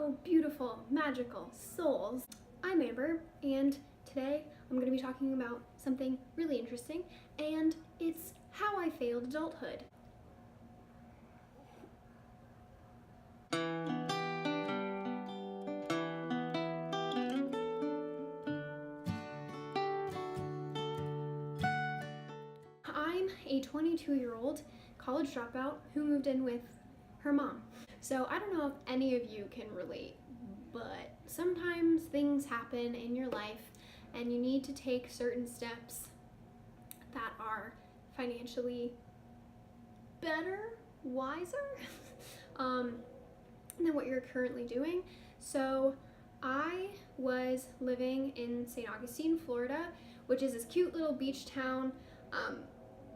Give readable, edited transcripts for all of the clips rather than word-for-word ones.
Hello, beautiful, magical souls. I'm Amber, and today I'm going to be talking about something really interesting, and it's how I failed adulthood. I'm a 22-year-old college dropout who moved in with her mom. So I don't know if any of you can relate, but sometimes things happen in your life and you need to take certain steps that are financially better, wiser than what you're currently doing. So I was living in St. Augustine, Florida, which is this cute little beach town.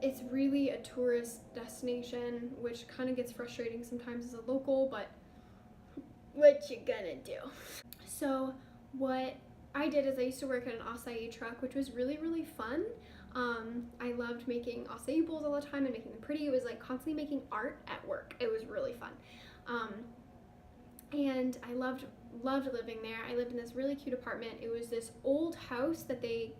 It's really a tourist destination, which kind of gets frustrating sometimes as a local, but what you gonna do? So what I did is I used to work at an acai truck, which was really, really fun. I loved making acai bowls all the time and making them pretty. It was like constantly making art at work. It was really fun. And I loved living there. I lived in this really cute apartment. It was this old house that they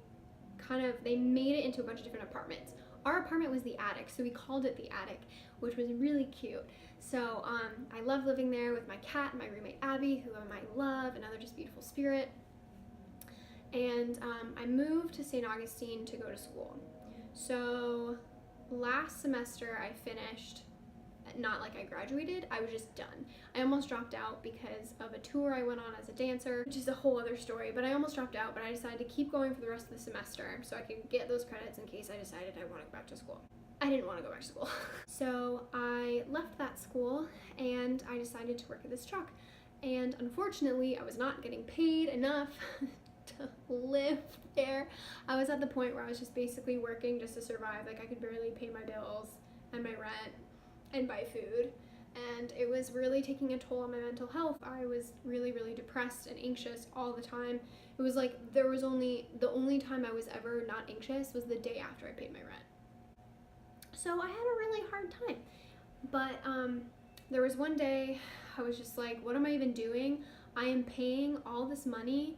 made it into a bunch of different apartments. Our apartment was the attic, so we called it the attic, which was really cute. So I loved living there with my cat and my roommate Abby, who I love, another just beautiful spirit. And I moved to St. Augustine to go to school. So last semester I finished, not like I graduated, I was just done. I almost dropped out because of a tour I went on as a dancer, which is a whole other story, but I almost dropped out, but I decided to keep going for the rest of the semester so I could get those credits in case I decided I want to go back to school. I didn't want to go back to school. So I left that school and I decided to work at this truck. And unfortunately, I was not getting paid enough to live there. I was at the point where I was just basically working just to survive. Like I could barely pay my bills and my rent and buy food, and it was really taking a toll on my mental health. I was really, really depressed and anxious all the time. It was like the only time I was ever not anxious was the day after I paid my rent. So I had a really hard time. But there was one day I was just like, what am I even doing? I am paying all this money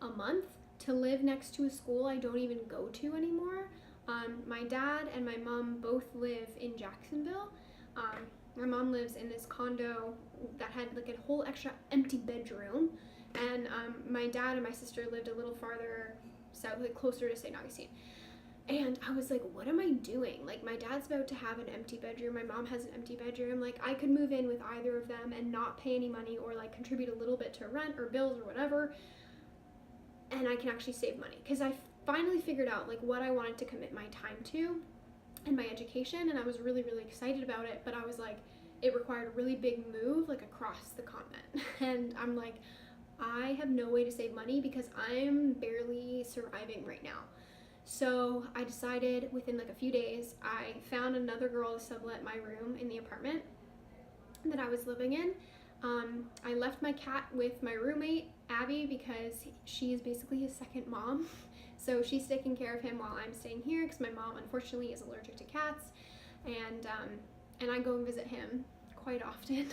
a month to live next to a school I don't even go to anymore. My dad and my mom both live in Jacksonville. My mom lives in this condo that had like a whole extra empty bedroom, and my dad and my sister lived a little farther south, like closer to St. Augustine. And I was like, what am I doing? Like my dad's about to have an empty bedroom, my mom has an empty bedroom. Like I could move in with either of them and not pay any money, or like contribute a little bit to rent or bills or whatever, and I can actually save money, because I finally figured out like what I wanted to commit my time to and my education, and I was really, really excited about it. But I was like, it required a really big move like across the continent. And I'm like, I have no way to save money because I'm barely surviving right now. So I decided within like a few days, I found another girl to sublet my room in the apartment that I was living in. I left my cat with my roommate Abby because she is basically his second mom. So she's taking care of him while I'm staying here, because my mom unfortunately is allergic to cats, and I go and visit him quite often.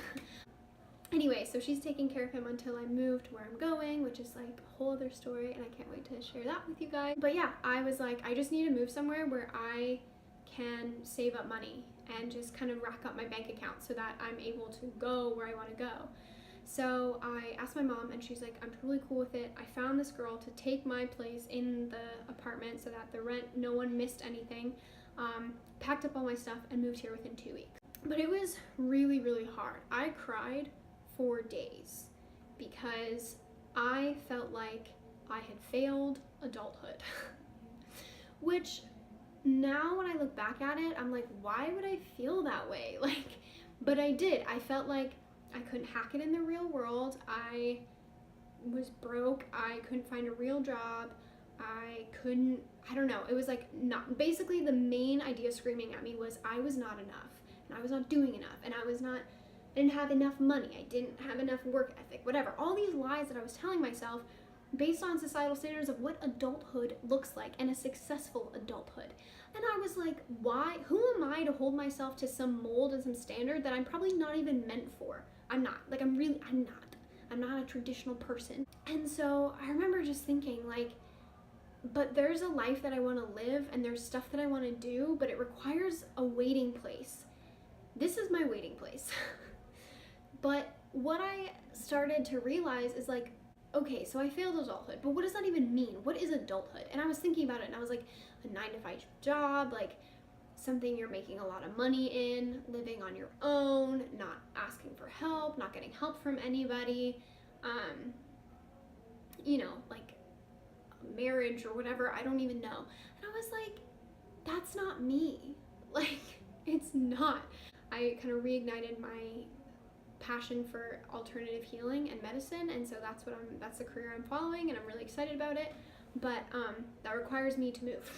Anyway, so she's taking care of him until I move to where I'm going, which is like a whole other story, and I can't wait to share that with you guys. But yeah, I was like, I just need to move somewhere where I can save up money and just kind of rack up my bank account so that I'm able to go where I want to go. So I asked my mom, and she's like, I'm totally cool with it. I found this girl to take my place in the apartment so that the rent, no one missed anything. Packed up all my stuff and moved here within 2 weeks. But it was really, really hard. I cried for days because I felt like I had failed adulthood. Which now when I look back at it, I'm like, why would I feel that way? But I did. I felt like I couldn't hack it in the real world. I was broke. I couldn't find a real job. I don't know. It was like not, basically the main idea screaming at me was I was not enough, and I was not doing enough, and I didn't have enough money. I didn't have enough work ethic, whatever. All these lies that I was telling myself based on societal standards of what adulthood looks like and a successful adulthood. And I was like, why? Who am I to hold myself to some mold and some standard that I'm probably not even meant for? I'm not. Like, I'm not. I'm not a traditional person. And so I remember just thinking, like, but there's a life that I want to live, and there's stuff that I want to do, but it requires a waiting place. This is my waiting place. But what I started to realize is, like, okay, so I failed adulthood, but what does that even mean? What is adulthood? And I was thinking about it, and I was like, a 9-to-5 job, like something you're making a lot of money in, living on your own, not asking for help, not getting help from anybody, you know, like marriage or whatever, I don't even know. And I was like, that's not me. Like, it's not. I kind of reignited my passion for alternative healing and medicine, and so that's the career I'm following, and I'm really excited about it. But that requires me to move.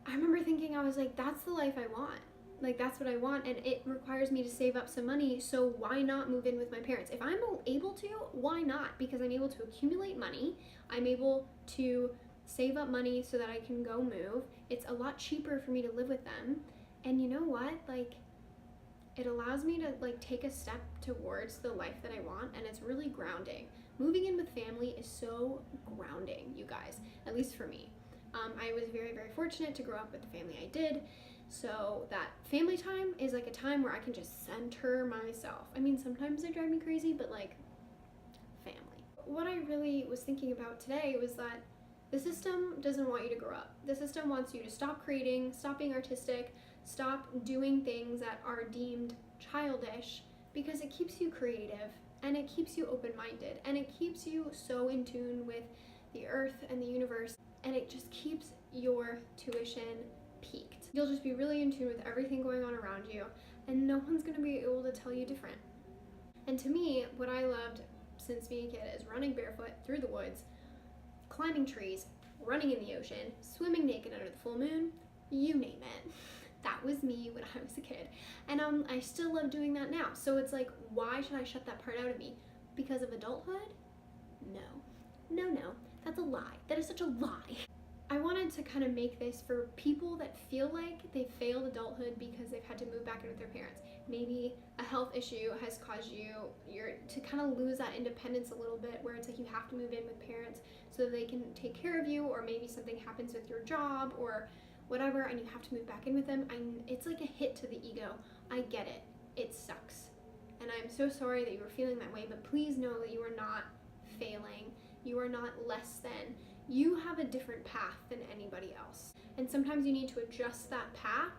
I remember thinking, I was like, that's the life I want. Like, that's what I want, and it requires me to save up some money, so why not move in with my parents? If I'm able to, why not? Because I'm able to accumulate money, I'm able to save up money so that I can go move. It's a lot cheaper for me to live with them, and you know what? Like, it allows me to, like, take a step towards the life that I want, and it's really grounding. Moving in with family is so grounding, you guys, at least for me. I was very, very fortunate to grow up with the family I did, so that family time is like a time where I can just center myself. I mean, sometimes they drive me crazy, but like, family. What I really was thinking about today was that the system doesn't want you to grow up. The system wants you to stop creating, stop being artistic, stop doing things that are deemed childish, because it keeps you creative, and it keeps you open-minded, and it keeps you so in tune with the earth and the universe, and it just keeps your tuition peaked. You'll just be really in tune with everything going on around you, and no one's gonna be able to tell you different. And to me, what I loved since being a kid is running barefoot through the woods, climbing trees, running in the ocean, swimming naked under the full moon, you name it. That was me when I was a kid. And I still love doing that now. So it's like, why should I shut that part out of me? Because of adulthood? No. No. That's a lie. That is such a lie. I wanted to kind of make this for people that feel like they failed adulthood because they've had to move back in with their parents. Maybe a health issue has caused you to kind of lose that independence a little bit, where it's like you have to move in with parents so that they can take care of you, or maybe something happens with your job or whatever, and you have to move back in with them. It's like a hit to the ego. I get it. It sucks. And I'm so sorry that you were feeling that way, but please know that you are not failing. You are not less than. You have a different path than anybody else. And sometimes you need to adjust that path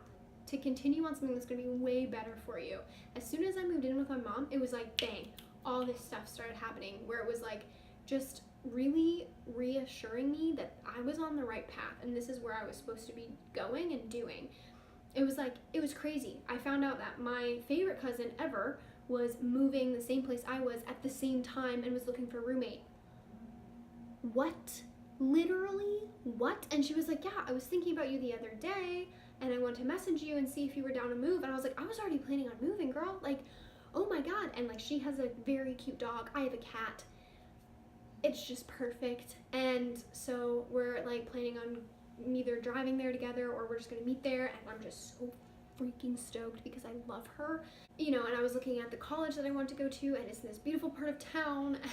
to continue on something that's going to be way better for you. As soon as I moved in with my mom, it was like, bang, all this stuff started happening, where it was like just really reassuring me that I was on the right path, and this is where I was supposed to be going and doing. It was like, it was crazy. I found out that my favorite cousin ever was moving the same place I was at the same time and was looking for a roommate. What? Literally? What? And she was like, yeah, I was thinking about you the other day, and I wanted to message you and see if you were down to move. And I was like, I was already planning on moving, girl. Like, oh my God. And like, she has a very cute dog. I have a cat. It's just perfect. And so we're like planning on either driving there together, or we're just gonna meet there, and I'm just so freaking stoked because I love her. You know, and I was looking at the college that I want to go to, and it's in this beautiful part of town, and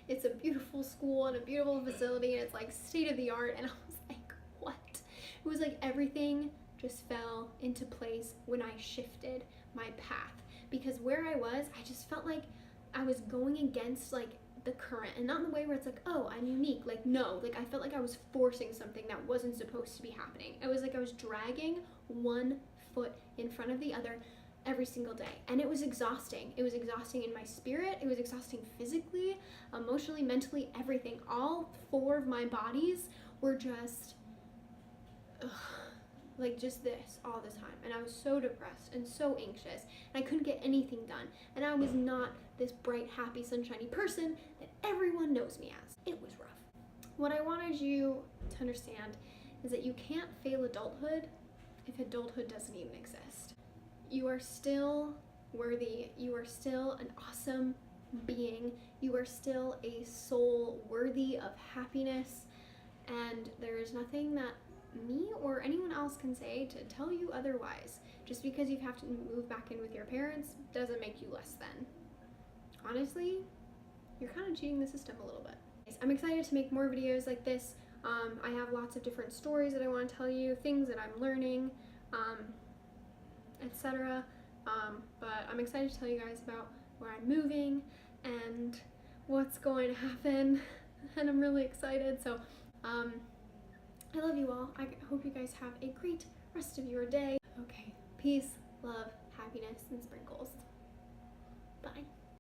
it's a beautiful school and a beautiful facility, and it's like state of the art. And I was like, what? It was like everything just fell into place when I shifted my path, because where I was, I just felt like I was going against like the current, and not in the way where it's like, oh, I'm unique. Like, no, like I felt like I was forcing something that wasn't supposed to be happening. It was like I was dragging one foot in front of the other every single day, and it was exhausting. It was exhausting in my spirit. It was exhausting physically, emotionally, mentally, everything. All four of my bodies were just like just this all the time, and I was so depressed and so anxious, and I couldn't get anything done, and I was not this bright, happy, sunshiny person that everyone knows me as. It was rough. What I wanted you to understand is that you can't fail adulthood if adulthood doesn't even exist. You are still worthy. You are still an awesome being. You are still a soul worthy of happiness, and there is nothing that me or anyone else can say to tell you otherwise. Just because you have to move back in with your parents doesn't make you less than. Honestly, you're kind of cheating the system a little bit. I'm excited to make more videos like this. I have lots of different stories that I want to tell you, things that I'm learning, etc. But I'm excited to tell you guys about where I'm moving and what's going to happen, and I'm really excited. So I love you all. I hope you guys have a great rest of your day. Okay, peace, love, happiness, and sprinkles. Bye.